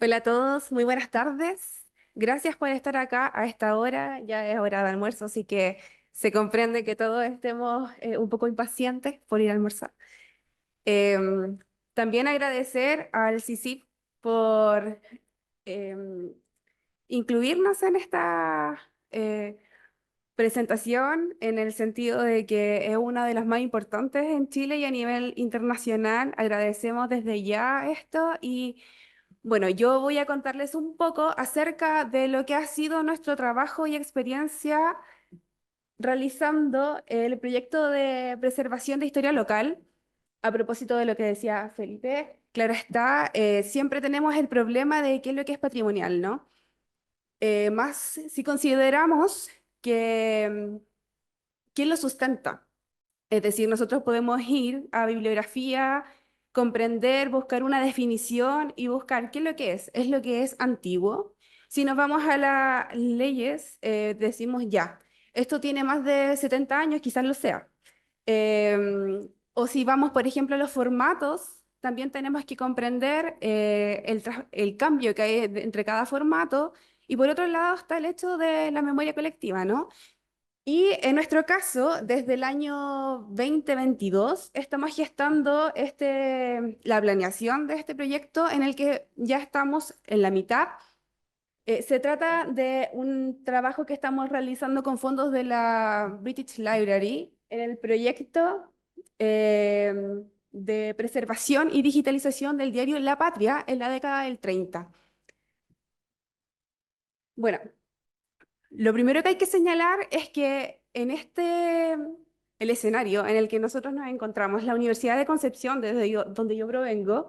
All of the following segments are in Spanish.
Hola a todos, muy buenas tardes. Gracias por estar acá a esta hora. Ya es hora de almuerzo, así que se comprende que todos estemos un poco impacientes por ir a almorzar. Em, También agradecer al CICIP por em, incluirnos en esta presentación, en el sentido de que es una de las más importantes en Chile y a nivel internacional. Agradecemos desde ya esto y bueno, yo voy a contarles un poco acerca de lo que ha sido nuestro trabajo y experiencia realizando el proyecto de preservación de historia local. A propósito de lo que decía Felipe, claro está, siempre tenemos el problema de qué es lo que es patrimonial, ¿no? Más si consideramos que quién lo sustenta. Es decir, nosotros podemos ir a bibliografía, comprender, buscar una definición y buscar qué es lo que es. ¿Es lo que es antiguo? Si nos vamos a las leyes, decimos ya, esto tiene más de 70 años, quizás lo sea. O si vamos, por ejemplo, a los formatos, también tenemos que comprender el cambio que hay entre cada formato. Y por otro lado está el hecho de la memoria colectiva, ¿no? Y en nuestro caso, desde el año 2022, estamos gestando la planeación de este proyecto en el que ya estamos en la mitad. Se trata de un trabajo que estamos realizando con fondos de la British Library en el proyecto eh, de preservación y digitalización del diario La Patria en la década del 30. Bueno, lo primero que hay que señalar es que el escenario en el que nosotros nos encontramos, la Universidad de Concepción, donde yo provengo,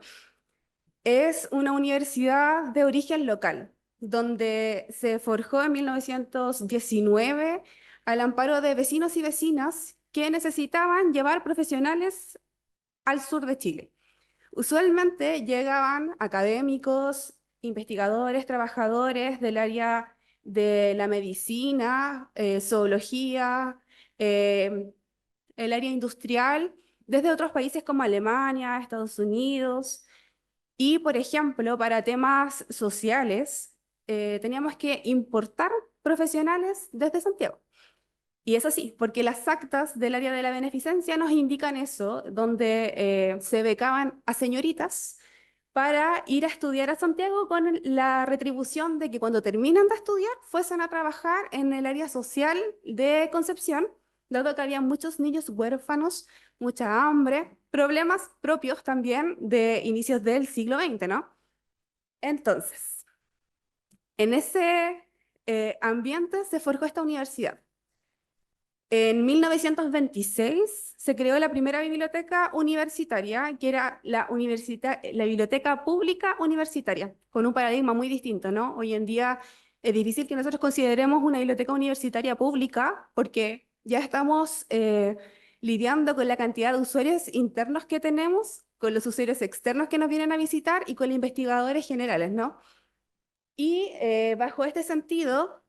es una universidad de origen local, donde se forjó en 1919 al amparo de vecinos y vecinas que necesitaban llevar profesionales al sur de Chile. Usualmente llegaban académicos, investigadores, trabajadores del área de la medicina, zoología, eh, el área industrial, desde otros países como Alemania, Estados Unidos. Y, por ejemplo, para temas sociales, teníamos que importar profesionales desde Santiago. Y es así, porque las actas del área de la beneficencia nos indican eso, donde se becaban a señoritas para ir a estudiar a Santiago con la retribución de que cuando terminan de estudiar fuesen a trabajar en el área social de Concepción, dado que había muchos niños huérfanos, mucha hambre, problemas propios también de inicios del siglo XX, ¿no? Entonces, en ese ambiente se forjó esta universidad. En 1926 se creó la primera biblioteca universitaria, que era la Biblioteca Pública Universitaria, con un paradigma muy distinto, ¿no? Hoy en día es difícil que nosotros consideremos una biblioteca universitaria pública porque ya estamos lidiando con la cantidad de usuarios internos que tenemos, con los usuarios externos que nos vienen a visitar y con los investigadores generales, ¿no? Y bajo este sentido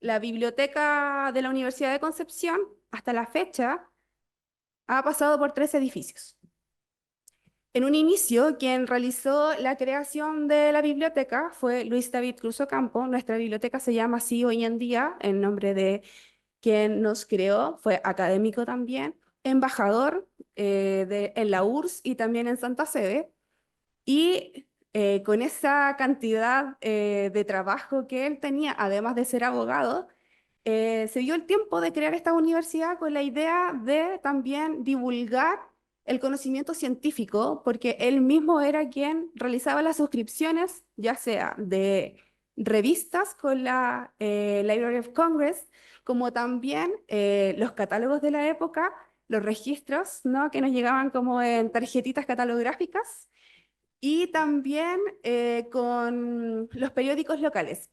la biblioteca de la Universidad de Concepción, hasta la fecha, ha pasado por 3 edificios. En un inicio, quien realizó la creación de la biblioteca fue Luis David Cruz Ocampo. Nuestra biblioteca se llama así hoy en día, en nombre de quien nos creó, fue académico también, embajador en la URSS y también en Santa Sede. Y con esa cantidad de trabajo que él tenía, además de ser abogado, se dio el tiempo de crear esta universidad con la idea de también divulgar el conocimiento científico, porque él mismo era quien realizaba las suscripciones, ya sea de revistas con la Library of Congress, como también los catálogos de la época, los registros, ¿no? Que nos llegaban como en tarjetitas catalográficas, y también con los periódicos locales.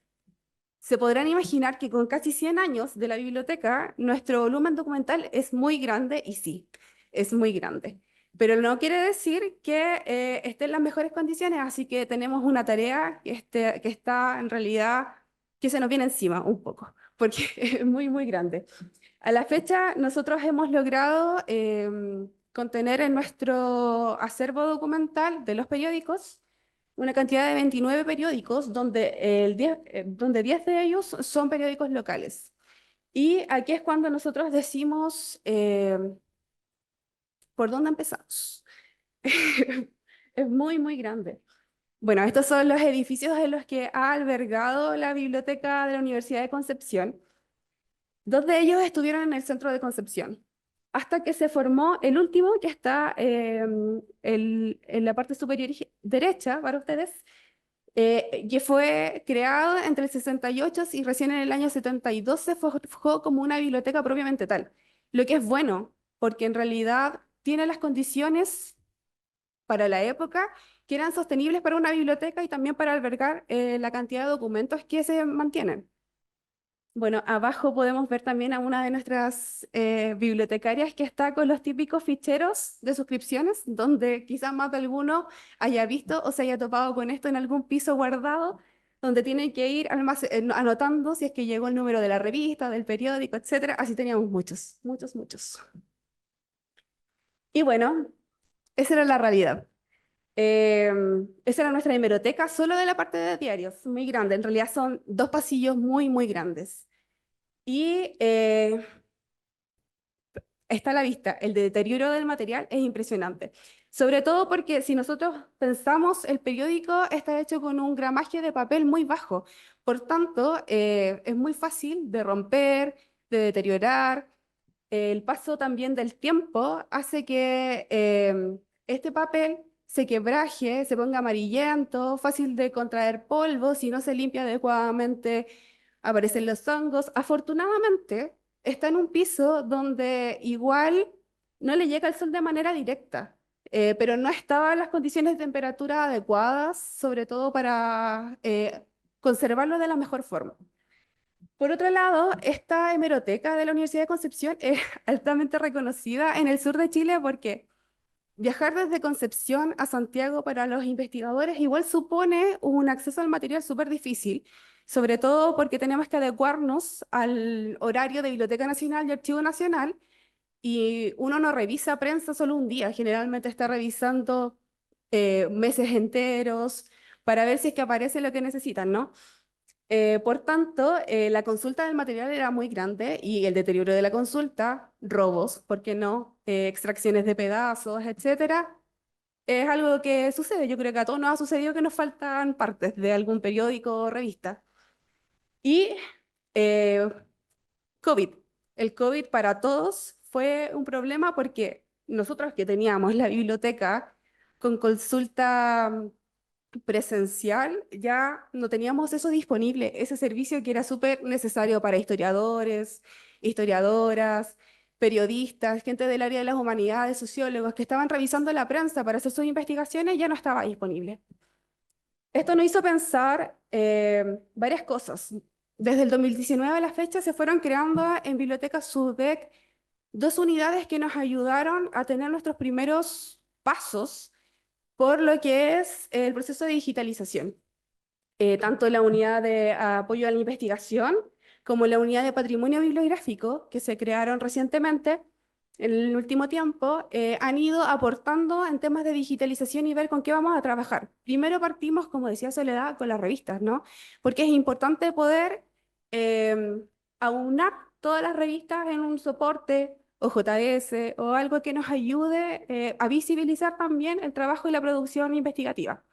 Se podrán imaginar que con casi 100 años de la biblioteca, nuestro volumen documental es muy grande y sí, es muy grande. Pero no quiere decir que esté en las mejores condiciones, así que tenemos una tarea que está en realidad, que se nos viene encima un poco, porque es muy, muy grande. A la fecha, nosotros hemos logrado contener en nuestro acervo documental de los periódicos una cantidad de 29 periódicos, donde 10 de ellos son periódicos locales. Y aquí es cuando nosotros decimos, ¿por dónde empezamos? Es muy, muy grande. Bueno, estos son los edificios en los que ha albergado la biblioteca de la Universidad de Concepción. Dos de ellos estuvieron en el centro de Concepción, hasta que se formó el último, que está en la parte superior derecha para ustedes, que fue creado entre el 68 y recién en el año 72 se forjó como una biblioteca propiamente tal. Lo que es bueno, porque en realidad tiene las condiciones para la época que eran sostenibles para una biblioteca y también para albergar la cantidad de documentos que se mantienen. Bueno, abajo podemos ver también a una de nuestras bibliotecarias que está con los típicos ficheros de suscripciones, donde quizás más de alguno haya visto o se haya topado con esto en algún piso guardado, donde tienen que ir anotando si es que llegó el número de la revista, del periódico, etcétera. Así teníamos muchos, muchos, muchos. Y bueno, esa era la realidad. Esa era nuestra hemeroteca, solo de la parte de diarios, muy grande. En realidad son dos pasillos muy, muy grandes. Y está a la vista, el deterioro del material es impresionante. Sobre todo porque si nosotros pensamos, el periódico está hecho con un gramaje de papel muy bajo. Por tanto, es muy fácil de romper, de deteriorar. El paso también del tiempo hace que este papel se quebraje, se ponga amarillento, fácil de contraer polvo, si no se limpia adecuadamente, aparecen los hongos. Afortunadamente, está en un piso donde igual no le llega el sol de manera directa, pero no estaban las condiciones de temperatura adecuadas, sobre todo para conservarlo de la mejor forma. Por otro lado, esta hemeroteca de la Universidad de Concepción es altamente reconocida en el sur de Chile porque viajar desde Concepción a Santiago para los investigadores igual supone un acceso al material súper difícil, sobre todo porque tenemos que adecuarnos al horario de Biblioteca Nacional y Archivo Nacional y uno no revisa prensa solo un día, generalmente está revisando meses enteros para ver si es que aparece lo que necesitan, ¿no? Por tanto, la consulta del material era muy grande y el deterioro de la consulta, robos, ¿por qué no? Extracciones de pedazos, etcétera, es algo que sucede. Yo creo que a todos nos ha sucedido que nos faltan partes de algún periódico o revista. Y eh, COVID. El COVID para todos fue un problema porque nosotros que teníamos la biblioteca con consulta presencial ya no teníamos eso disponible, ese servicio que era súper necesario para historiadores, historiadoras, periodistas, gente del área de las humanidades, sociólogos que estaban revisando la prensa para hacer sus investigaciones, ya no estaba disponible. Esto nos hizo pensar varias cosas. Desde el 2019 a la fecha se fueron creando en Biblioteca SUDEC dos unidades que nos ayudaron a tener nuestros primeros pasos por lo que es el proceso de digitalización. Tanto la unidad de apoyo a la investigación como la unidad de patrimonio bibliográfico que se crearon recientemente, en el último tiempo, han ido aportando en temas de digitalización y ver con qué vamos a trabajar. Primero partimos, como decía Soledad, con las revistas, ¿no? Porque es importante poder eh, aunar todas las revistas en un soporte o JS o algo que nos ayude a visibilizar también el trabajo y la producción investigativa.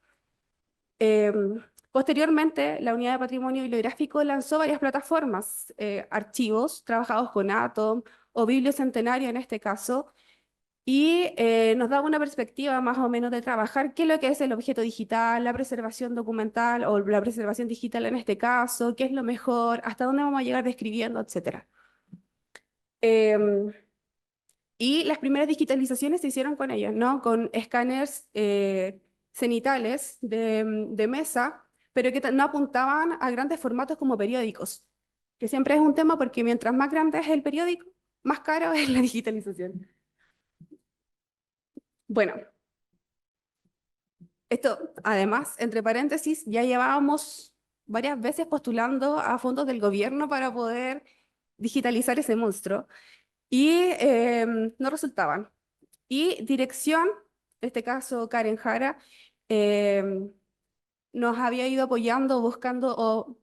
Posteriormente, la Unidad de Patrimonio Bibliográfico lanzó varias plataformas, archivos trabajados con Atom o Bibliocentenario en este caso, y nos daba una perspectiva más o menos de trabajar qué es lo que es el objeto digital, la preservación documental o la preservación digital en este caso, qué es lo mejor, hasta dónde vamos a llegar describiendo, etcétera. Em, y las primeras digitalizaciones se hicieron con ellos, ¿no? Con escáneres cenitales de mesa, pero que no apuntaban a grandes formatos como periódicos, que siempre es un tema porque mientras más grande es el periódico, más caro es la digitalización. Bueno, esto además, entre paréntesis, ya llevábamos varias veces postulando a fondos del gobierno para poder digitalizar ese monstruo y no resultaban. Y dirección, en este caso Karen Jara, nos había ido apoyando, buscando o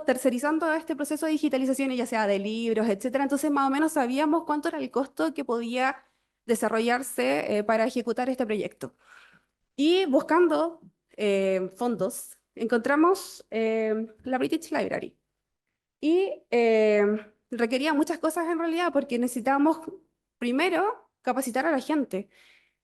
tercerizando este proceso de digitalización, ya sea de libros, etcétera. Entonces, más o menos sabíamos cuánto era el costo que podía desarrollarse para ejecutar este proyecto. Y buscando fondos, encontramos la British Library. Y requería muchas cosas en realidad porque necesitábamos primero capacitar a la gente.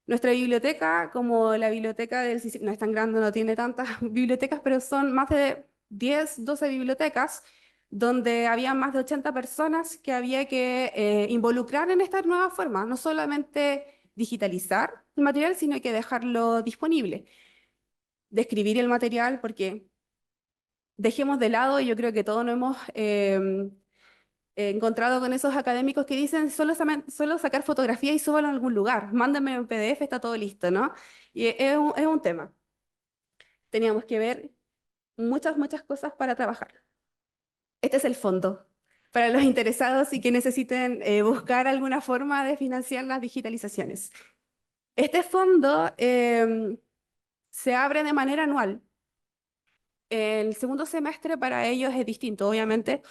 Nuestra biblioteca, como la biblioteca del CICIP, no es tan grande, no tiene tantas bibliotecas, pero son más de 10, 12 bibliotecas, donde había más de 80 personas que había que involucrar en esta nueva forma, no solamente digitalizar el material, sino que dejarlo disponible, describir el material, porque dejemos de lado, y yo creo que todos nos hemos encontrado con esos académicos que dicen solo sacar fotografía y súbalo en algún lugar, mándame un PDF, está todo listo, ¿no? Y es un tema. Teníamos que ver muchas, muchas cosas para trabajar. Este es el fondo. Para los interesados y que necesiten buscar alguna forma de financiar las digitalizaciones. Este fondo se abre de manera anual. El segundo semestre para ellos es distinto, obviamente.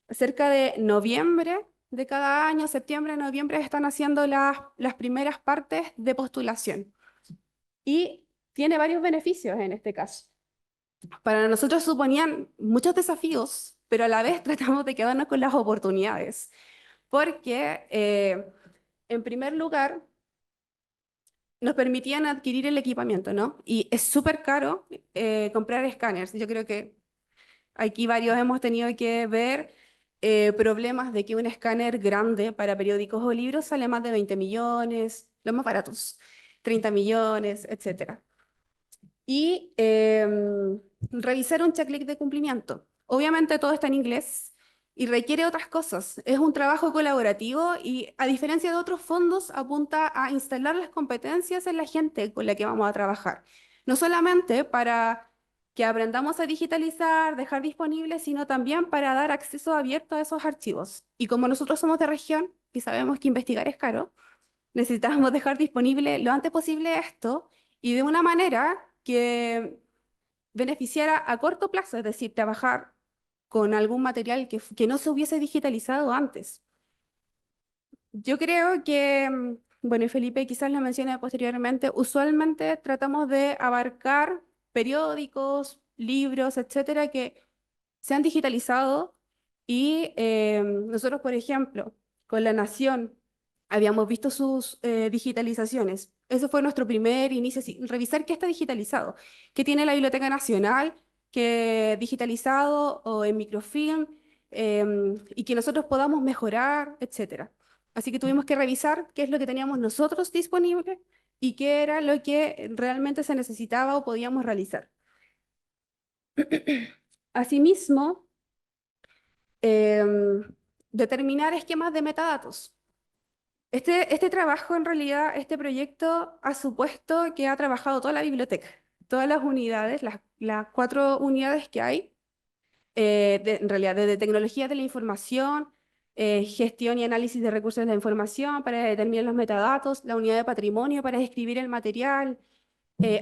Cerca de noviembre de cada año, septiembre, noviembre, están haciendo las primeras partes de postulación. Y tiene varios beneficios en este caso. Para nosotros suponían muchos desafíos, pero a la vez tratamos de quedarnos con las oportunidades. Porque, en primer lugar, nos permitían adquirir el equipamiento, ¿no? Y es súper caro comprar escáneres. Yo creo que aquí varios hemos tenido que ver problemas de que un escáner grande para periódicos o libros sale más de 20 millones, los más baratos, 30 millones, etcétera. Y revisar un checklist de cumplimiento. Obviamente todo está en inglés y requiere otras cosas. Es un trabajo colaborativo y a diferencia de otros fondos apunta a instalar las competencias en la gente con la que vamos a trabajar. No solamente para que aprendamos a digitalizar, dejar disponibles, sino también para dar acceso abierto a esos archivos. Y como nosotros somos de región y sabemos que investigar es caro, necesitamos dejar disponible lo antes posible esto y de una manera que beneficiara a corto plazo, es decir, trabajar con algún material que no se hubiese digitalizado antes. Yo creo que, bueno, y Felipe quizás lo mencione posteriormente, usualmente tratamos de abarcar periódicos, libros, etcétera, que se han digitalizado y nosotros, por ejemplo, con La Nación habíamos visto sus digitalizaciones. Ese fue nuestro primer inicio, así, revisar qué está digitalizado, qué tiene la Biblioteca Nacional, qué digitalizado o en microfilm, y que nosotros podamos mejorar, etcétera. Así que tuvimos que revisar qué es lo que teníamos nosotros disponible y qué era lo que realmente se necesitaba o podíamos realizar. Asimismo, em, determinar esquemas de metadatos. Este trabajo, en realidad, este proyecto ha supuesto que ha trabajado toda la biblioteca, todas las unidades, las 4 unidades que hay, en realidad, desde tecnología de la información, gestión y análisis de recursos de la información para determinar los metadatos, la unidad de patrimonio para describir el material,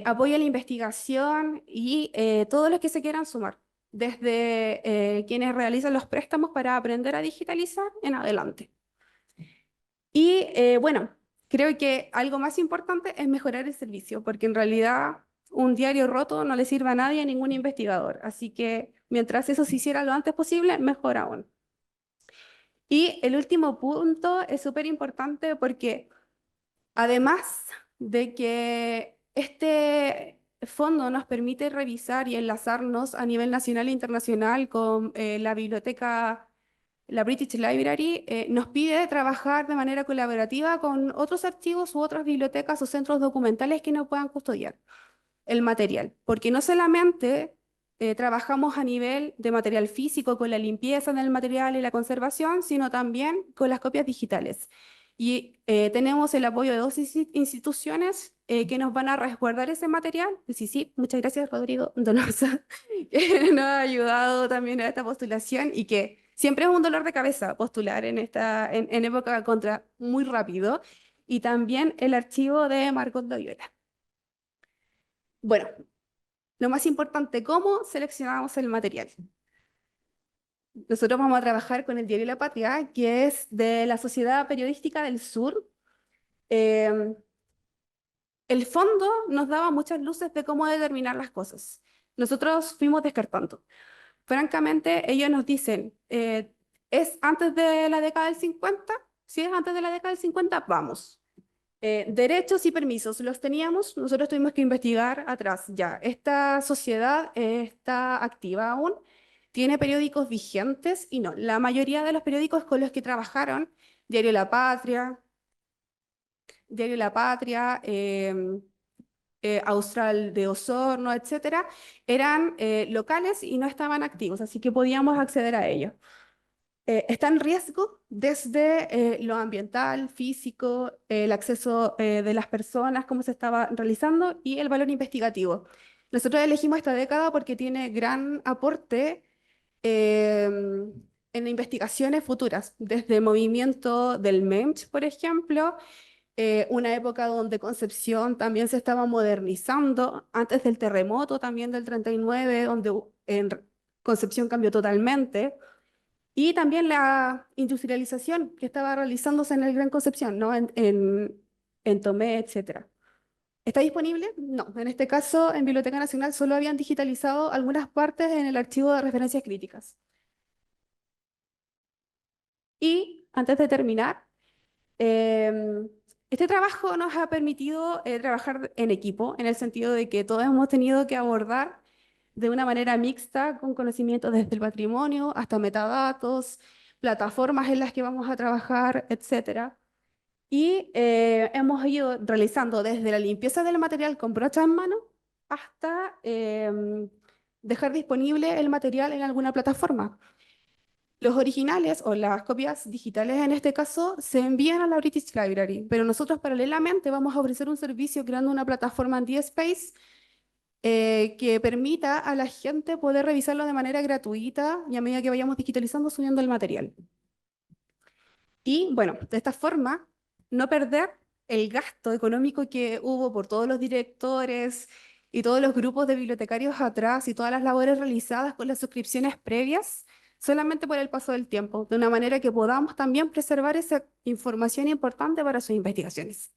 apoyo a la investigación y todos los que se quieran sumar, desde quienes realizan los préstamos para aprender a digitalizar en adelante. Y bueno, creo que algo más importante es mejorar el servicio, porque en realidad un diario roto no le sirve a nadie, a ningún investigador. Así que mientras eso se hiciera lo antes posible, mejor aún. Y el último punto es súper importante porque además de que este fondo nos permite revisar y enlazarnos a nivel nacional e internacional con la biblioteca, la British Library, nos pide trabajar de manera colaborativa con otros archivos u otras bibliotecas o centros documentales que nos puedan custodiar el material, porque no solamente trabajamos a nivel de material físico con la limpieza del material y la conservación, sino también con las copias digitales. Y tenemos el apoyo de dos instituciones que nos van a resguardar ese material. Sí, sí, muchas gracias, Rodrigo Donosa, que nos ha ayudado también a esta postulación y que siempre es un dolor de cabeza postular en época contra muy rápido. Y también el archivo de Margot Loyola. Bueno, Lo más importante, ¿cómo seleccionamos el material? Nosotros vamos a trabajar con el diario La Patria, que es de la Sociedad Periodística del Sur. Em, el fondo nos daba muchas luces de cómo determinar las cosas. Nosotros fuimos descartando. Francamente, ellos nos dicen, ¿es antes de la década del 50? Si es antes de la década del 50, vamos. Derechos y permisos, los teníamos, nosotros tuvimos que investigar atrás. Ya, esta sociedad está activa aún, tiene periódicos vigentes y no, la mayoría de los periódicos con los que trabajaron, Diario La Patria, Diario La Patria, Austral de Osorno, etcétera, eran locales y no estaban activos, así que podíamos acceder a ellos. Está en riesgo desde lo ambiental, físico, el acceso de las personas, cómo se estaba realizando y el valor investigativo. Nosotros elegimos esta década porque tiene gran aporte en investigaciones futuras, desde el movimiento del MEMS, por ejemplo, una época donde Concepción también se estaba modernizando, antes del terremoto también del 39, donde Concepción cambió totalmente. Y también la industrialización que estaba realizándose en el Gran Concepción, ¿no? En Tomé, etcétera. ¿Está disponible? No. En este caso, en Biblioteca Nacional solo habían digitalizado algunas partes en el archivo de referencias críticas. Y antes de terminar, em, este trabajo nos ha permitido trabajar en equipo, en el sentido de que todos hemos tenido que abordar de una manera mixta, con conocimientos desde el patrimonio hasta metadatos, plataformas en las que vamos a trabajar, etcétera. Y hemos ido realizando desde la limpieza del material con brocha en mano hasta dejar disponible el material en alguna plataforma. Los originales o las copias digitales en este caso se envían a la British Library, pero nosotros paralelamente vamos a ofrecer un servicio creando una plataforma en DSpace que permita a la gente poder revisarlo de manera gratuita y a medida que vayamos digitalizando, subiendo el material. Y bueno, de esta forma, no perder el gasto económico que hubo por todos los directores y todos los grupos de bibliotecarios atrás y todas las labores realizadas con las suscripciones previas, solamente por el paso del tiempo, de una manera que podamos también preservar esa información importante para sus investigaciones.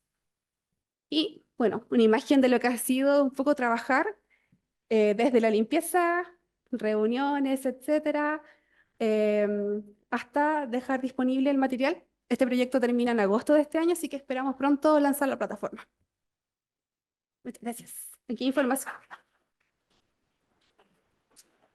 Y bueno, una imagen de lo que ha sido un poco trabajar desde la limpieza, reuniones, etcétera, hasta dejar disponible el material. Este proyecto termina en agosto de este año, así que esperamos pronto lanzar la plataforma. Muchas gracias. Aquí información.